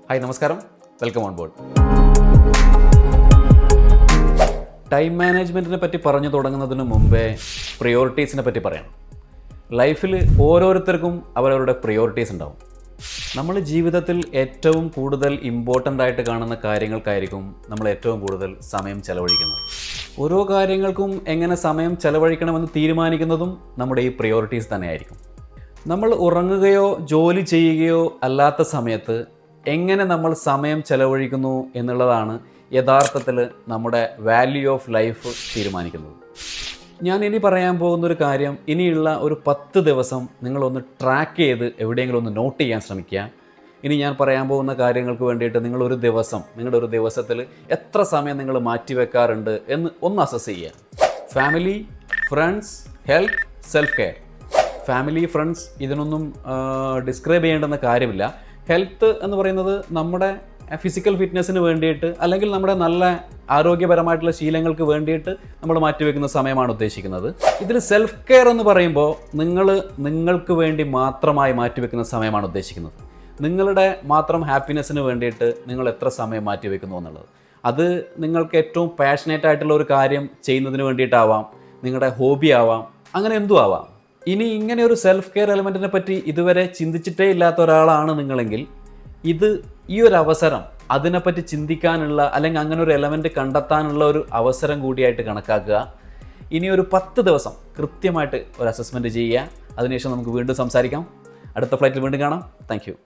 Hi നമസ്കാരം, welcome on board. Time മാനേജ്മെൻറ്റിനെ പറ്റി പറഞ്ഞു തുടങ്ങുന്നതിന് മുമ്പേ പ്രയോറിറ്റീസിനെ പറ്റി പറയണം. ലൈഫിൽ ഓരോരുത്തർക്കും അവരവരുടെ പ്രയോറിറ്റീസ് ഉണ്ടാവും. നമ്മൾ ജീവിതത്തിൽ ഏറ്റവും കൂടുതൽ ഇമ്പോർട്ടൻ്റ് ആയിട്ട് കാണുന്ന കാര്യങ്ങൾക്കായിരിക്കും നമ്മൾ ഏറ്റവും കൂടുതൽ സമയം ചെലവഴിക്കുന്നത്. ഓരോ കാര്യങ്ങൾക്കും എങ്ങനെ സമയം ചെലവഴിക്കണമെന്ന് തീരുമാനിക്കുന്നതും നമ്മുടെ ഈ പ്രയോറിറ്റീസ് തന്നെയായിരിക്കും. നമ്മൾ ഉറങ്ങുകയോ ജോലി ചെയ്യുകയോ അല്ലാത്ത സമയത്ത് എങ്ങനെ നമ്മൾ സമയം ചെലവഴിക്കുന്നു എന്നുള്ളതാണ് യഥാർത്ഥത്തിൽ നമ്മുടെ വാല്യൂ ഓഫ് ലൈഫ് തീരുമാനിക്കുന്നത്. ഞാൻ ഇനി പറയാൻ പോകുന്നൊരു കാര്യം, ഇനിയുള്ള ഒരു 10 ദിവസം നിങ്ങളൊന്ന് ട്രാക്ക് ചെയ്ത് എവിടെയെങ്കിലും ഒന്ന് നോട്ട് ചെയ്യാൻ ശ്രമിക്കുക. ഇനി ഞാൻ പറയാൻ പോകുന്ന കാര്യങ്ങൾക്ക് വേണ്ടിയിട്ട് നിങ്ങളുടെ ഒരു ദിവസത്തിൽ എത്ര സമയം നിങ്ങൾ മാറ്റിവെക്കാറുണ്ട് എന്ന് ഒന്ന് അസസ് ചെയ്യുക. Family, friends, health, self care. Family, friends ഇതിനൊന്നും ഡിസ്ക്രൈബ് ചെയ്യേണ്ടുന്ന കാര്യമില്ല. ഹെൽത്ത് എന്ന് പറയുന്നത് നമ്മുടെ ഫിസിക്കൽ ഫിറ്റ്നസ്സിന് വേണ്ടിയിട്ട് അല്ലെങ്കിൽ നമ്മുടെ നല്ല ആരോഗ്യപരമായിട്ടുള്ള ശീലങ്ങൾക്ക് വേണ്ടിയിട്ട് നമ്മൾ മാറ്റിവെക്കുന്ന സമയമാണ് ഉദ്ദേശിക്കുന്നത്. ഇതിൽ സെൽഫ് കെയർ എന്ന് പറയുമ്പോൾ നിങ്ങൾക്ക് വേണ്ടി മാത്രമായി മാറ്റിവെക്കുന്ന സമയമാണ് ഉദ്ദേശിക്കുന്നത്. നിങ്ങളുടെ മാത്രം ഹാപ്പിനെസ്സിന് വേണ്ടിയിട്ട് നിങ്ങൾ എത്ര സമയം മാറ്റിവെക്കുന്നു എന്നുള്ളത്. അത് നിങ്ങൾക്ക് ഏറ്റവും പാഷനേറ്റ് ആയിട്ടുള്ള ഒരു കാര്യം ചെയ്യുന്നതിന് വേണ്ടിയിട്ടാവാം, നിങ്ങളുടെ ഹോബി ആവാം, അങ്ങനെ എന്തും ആവാം. ഇനി ഇങ്ങനെ ഒരു സെൽഫ് കെയർ എലമെൻറ്റിനെ പറ്റി ഇതുവരെ ചിന്തിച്ചിട്ടേ ഇല്ലാത്ത ഒരാളാണ് നിങ്ങളെങ്കിൽ ഈ ഒരു അവസരം അതിനെപ്പറ്റി ചിന്തിക്കാനുള്ള അല്ലെങ്കിൽ അങ്ങനെ ഒരു എലമെൻറ്റ് കണ്ടെത്താനുള്ള ഒരു അവസരം കൂടിയായിട്ട് കണക്കാക്കുക. ഇനി ഒരു 10 ദിവസം കൃത്യമായിട്ട് ഒരു അസസ്മെൻറ്റ് ചെയ്യുക. അതിനുശേഷം നമുക്ക് വീണ്ടും സംസാരിക്കാം. അടുത്ത ഫ്ലൈറ്റിൽ വീണ്ടും കാണാം. Thank you.